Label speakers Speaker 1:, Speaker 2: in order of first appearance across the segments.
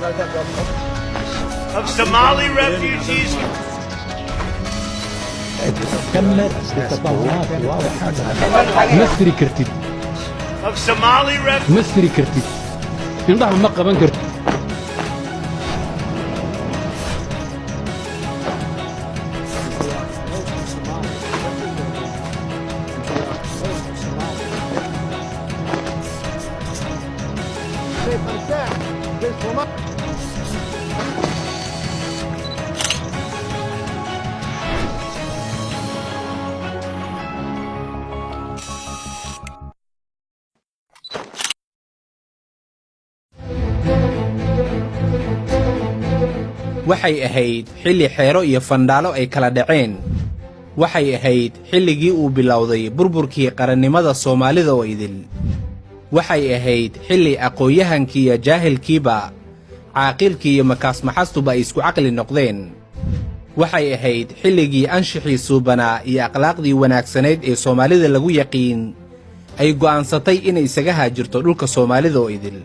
Speaker 1: of Somali refugees. Of Somali refugees.
Speaker 2: waxay ahayd xilli xeero iyo fandhaalo ay kala dhaceen. waxay ahayd xilligii uu bilowday burburkii qarannimada Soomaalida oo idil. waxay ahayd xilli aqoonyahankii iyo jaahilkiiba caaqilkii iyo makaasmaxastuba ay isku caqli noqdeen. waxay ahayd xilligii anshixii suubanaa iyo akhlaaqdii wanaagsanayd ee Soomaalida lagu yaqiin ay go'aansatay inay isaga haajirto dhulka Soomaalida oo idil.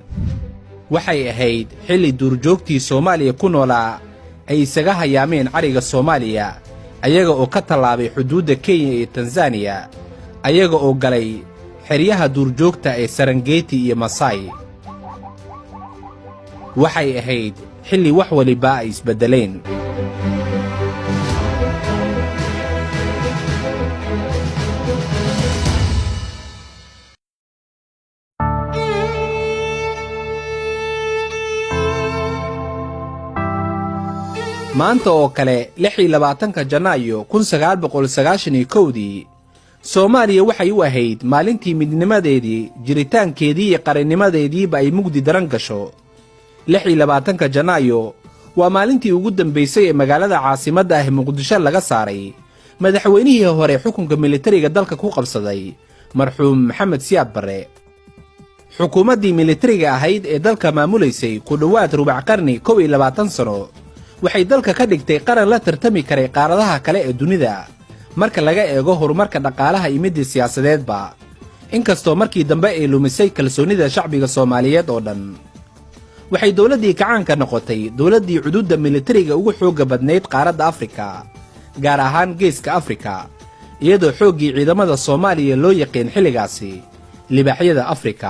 Speaker 2: waxay ahayd xilli duurjoogtii Soomaaliya ku noolaa ay isaga hayaameen cariga Soomaaliya ayaga oo ka tallaabay xuduudda Kenya iyo Tanzania ayaga oo galay xeryaha duurjoogta ee Serengeti iyo Maasai. waxay ahayd xilli wax waliba ay isbeddeleen. maanta oo kale 26 Janaayo 1991 Soomaaliya waxay u ahayd maalintii midnimadeedii jiritaankeedii iyo qarannimadeediiba ay mugdi daran gasho. 26 Janaayo waa maalintii ugu dambaysay ee magaalada caasimadda ah Muqdisho laga saaray madaxweynihii hore xukunka militariga dalka ku qabsaday marxuum Maxamed Siyaad Barre. xukuumaddii militariga ahayd ee dalka maamulaysay ku dhowaad rubac qarni 21 sano waxay dalka ka dhigtay qaran la tartami karay qaaradaha kale ee dunida marka laga eego horumarka dhaqaalaha iyo midda siyaasadeedba. inkastoo markii dambe ay lumisay kalsoonida shacbiga Soomaaliyeed oo dhan. waxay dawladdii kacaanka noqotay dawladdii xuduudda militariga ugu xoogga badnayd qaaradda Afrika, gaar ahaan Geeska Afrika, iyadoo xooggii ciidamada Soomaaliya loo yaqiin xilligaasi libaaxyada Afrika.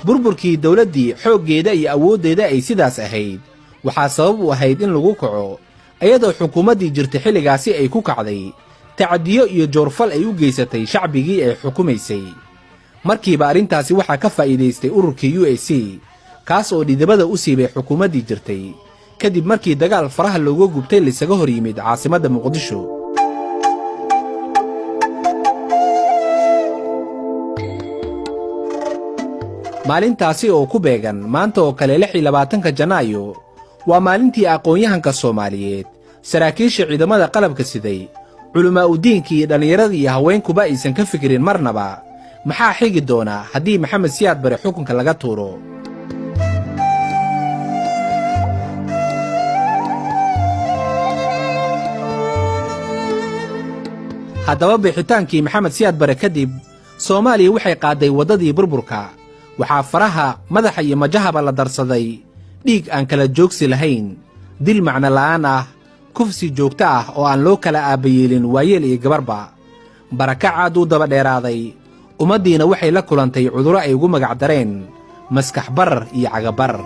Speaker 2: burburkii dawladdii xooggeeda iyo awooddeeda ay sidaas ahayd waxaa sabab u ahayd in lagu kaco iyadoo xukuumaddii jirtay xilligaasi ay ku kacday tacadiyo iyo joorfal ay u geysatay shacbigii ay xukumaysay. markiiba arrintaasi waxaa ka faa'iidaystay ururkii UAC kaas oo dhidibada u siibay xukuumaddii jirtay kadib markii dagaal faraha looga gubtay lisaga hor yimid caasimadda Muqdisho. maalintaasi oo ku beegan maanta oo kale 26 Janaayo waa maalintii aqoonyahanka Soomaaliyeed, saraakiisha ciidamada qalabka siday, culumaa u diinkii iyo dhallinyaradii iyo haweenkuba aysan ka fikirin marnaba maxaa xigi doona haddii Maxamed Siyaad Barre xukunka laga tuuro. haddaba bixitaankii Maxamed Siyaad Barre kadib Soomaaliya waxay qaaday waddadii burburka. waxaa faraha madaxa iyo majahaba la darsaday dhiig aan kala joogsi lahayn, dil macno la'aan ah, kufsi joogto ah oo aan loo kala aabayeelin waayeel iyo gabarba. barakac aad u daba dheeraaday, ummaddiina waxay la kulantay cudurro ay ugu magacdareen maskax barar iyo cagabarar.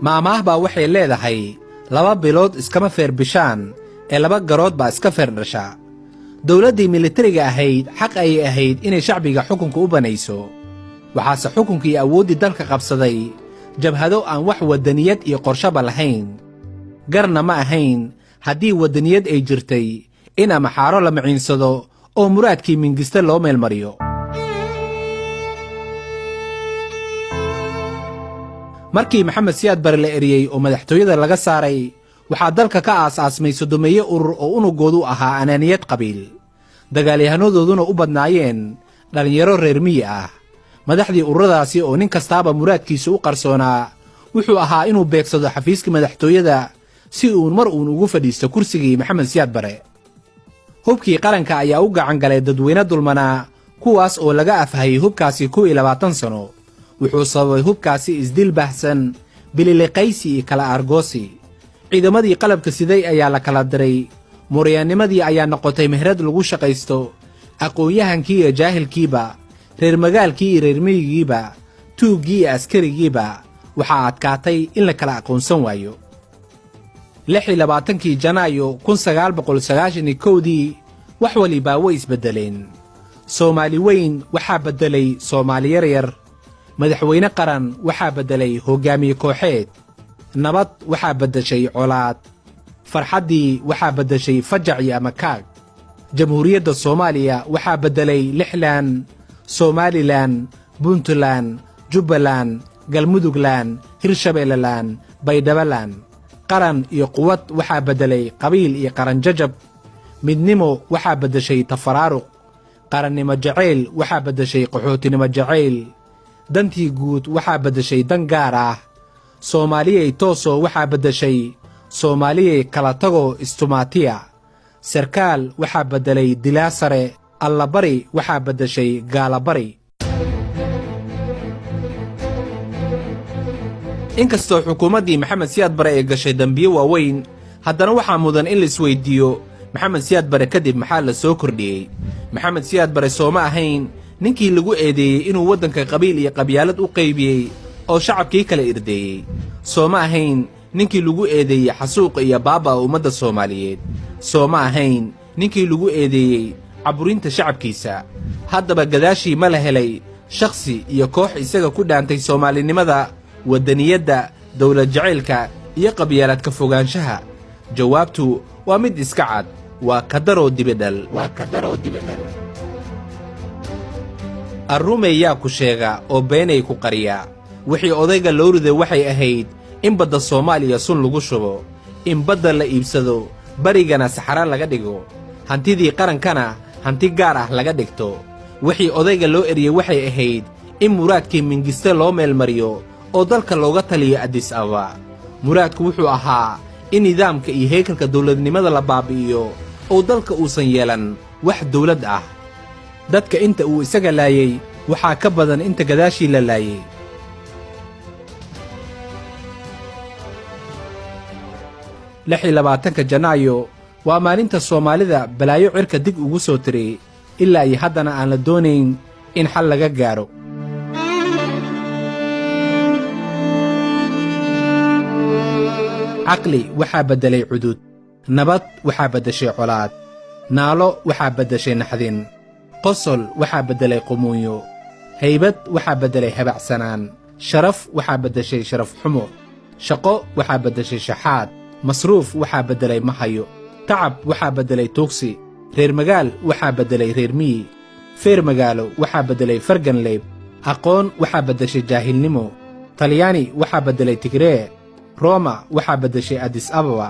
Speaker 2: maamaah baa waxay leedahay 2 bilood iskama feer bishaan ee 2 garood baa iska feer dhasha. dowladdii militariga ahayd xaq ayay ahayd inay shacbiga xukunka u banayso waxaase xukunkii awooddii dalka qabsaday jabhado aan wax waddaniyad iyo qorshaba lahayn garna ma ahayn haddii waddaniyad ay jirtay in amaxaaro la maciinsado oo muraadkii mingiste loo meelmariyo markii maxamed siyaad bare la eriyey oo madaxtooyada laga saaray waxaa dalka ka aas-aasmay sodomeeye urur oo unugoodu ahaa anaaniyad qabiil dagaalyahannadooduna u badnaayeen dhallinyaro reer miyi ah madaxdii ururadaasi oo nin kastaaba muraadkiisu u qarsoonaa wuxuu ahaa inuu beegsado xafiiskii madaxtooyada si uun mar uun ugu fadhiisto kursigii maxamed siyaad bare hubkii qaranka ayaa u gacan galay dadweyne dulmanaa kuwaas oo laga afhayay hubkaasi 20 sano wuxuu sababay hubkaasi isdil baahsan bililiqaysi iyo kala argoosi ciidamadii qalabka siday ayaa la kala diray muryaanimadii ayaa noqotay mehrad lagu shaqaysto aqoon-yahankii iyo jaahilkiiba reer magaalkii iyo reer miyigiiba tuuggii iyo askarigiiba waxaa adkaatay in la kala aqoonsan waayo 26 janaayo 1991dii wax walibaa way isbeddeleen soomaali weyn waxaa beddelay soomaali yaryar madaxweyne qaran waxaa beddelay hoggaamiye kooxeed nabad waxaa beddeshay colaad farxaddii waxaa beddeshay fajac iyo amakaag jamhuuriyadda soomaaliya waxaa beddelay lixlan somalilan puntland jubbaland galmudugland hirshabeellelan baydhabaland qaran iyo quwad waxaa beddelay qabiil iyo qaranjajab midnimo waxaa beddeshay tafaraaruq qarannimo jacayl waxaa beddeshay qaxootinimo jacayl dantii guud waxaa beddeshay dan gaar ah soomaaliyey tooso waxaa beddeshay soomaaliyey kala tago istumaatiya sarkaal waxaa beddelay dilaa sare allabari waxaa beddeshay gaalabari inkastoo xukuumaddii maxamed siyaad bare ay gashay dembiyo waaweyn haddana waxaa mudan in la isweyddiiyo maxamed siyaad bare kadib maxaa la soo kordhiyey maxamed siyaad bare sooma ahayn ninkii lagu eedeeyey inuu waddanka qabiil iyo qabyaalad u qaybiyey oo shacabkii kala irdeeyey sooma ahayn ninkii lagu eedeeyey xasuuqa iyo baaba'a ummadda soomaaliyeed sooma ahayn ninkii lagu eedeeyey caburinta shacabkiisa haddaba gadaashii ma la helay shakhsi iyo koox isaga ku dhaantay soomaalinimada waddaniyadda dawlad jacaylka iyo qabyaaladka fogaanshaha jawaabtu waa mid iska cad waa kadaroo dibidhal arrume yaa ku sheega oo beenay ku qariya wixii odayga loo riday waxay ahayd in badda soomaaliya sun lagu shubo in badda la iibsado barigana saxara laga dhigo hantidii qarankana hanti gaar ah laga dhigto wixii odayga loo eriyey waxay ahayd in muraadkii mingiste loo meelmariyo oo dalka looga taliyo addis ababa muraadku wuxuu ahaa in nidaamka iyo heekalka dawladnimada la baabi'iyo oo dalka uusan yeelan wax dawlad ah dadka inta uu isaga laayey waxaa ka badan inta gadaashii la laayey janaayo waa maalinta soomaalida balaayo cirka dig ugu soo tiray ilaa iyo haddana aan la doonayn in xal laga gaaro caqli waxaa beddelay cudud nabad waxaa beddeshay colaad naalo waxaa beddeshay naxdin qosol waxaa beddelay qumuunyo haybad waxaa beddelay habacsanaan sharaf waxaa beddeshay sharaf xumo shaqo waxaa beddeshay shaxaad masruuf waxaa beddelay mahayo tacab waxaa beddelay tuugsi reer magaal waxaa beddelay reer miyi feer magaalo waxaa beddelay farganleyb aqoon waxaa beddeshay jaahilnimo talyaani waxaa beddelay tigree rooma waxaa beddeshay addis ababa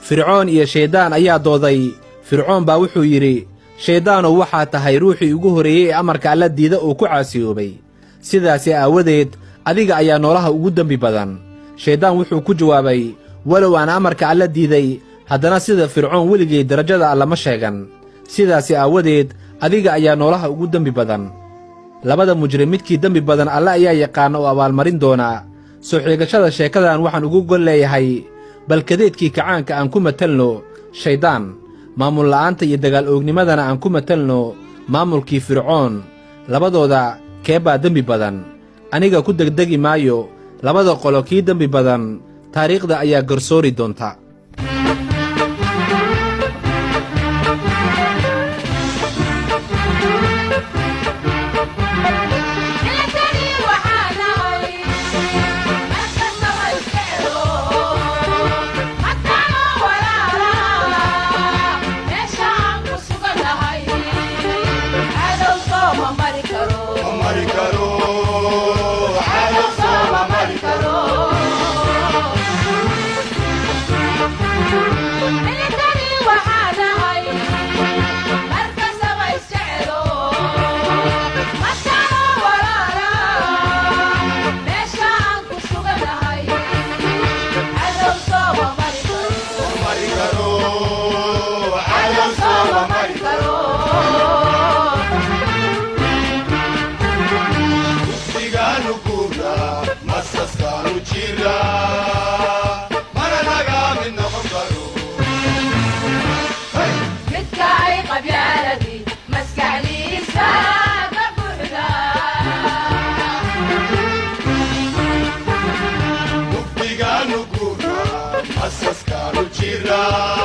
Speaker 2: fircoon iyo shayddaan ayaa dooday fircoon baa wuxuu yidhi shayddaanow waxaa tahay ruuxii ugu horreeyey ee amarka alla diida oo ku caasiyoobay sidaasi aawadeed adiga ayaa noolaha ugu dembi badan shayddaan wuxuu ku jawaabay walow aan amarka alla diiday haddana sida fircoon weligay darajada alla ma sheegan sidaasi aawadeed adiga ayaa noolaha ugu dembi badan labada mujrim midkii dembi badan alle ayaa yaqaana oo abaalmarin doonaa soo xiigashada sheekadan waxaan ugu gol leeyahay balkadeedkii kacaanka aan ku matalno shayddaan maamul la'aanta iyo dagaal oognimadana aan ku matalno maamulkii fircoon labadooda kee baa dembi badan aniga ku degdegi maayo labada qolo kii dembi badan taariikhda ayaa garsoori doonta.
Speaker 3: Asas kanu jira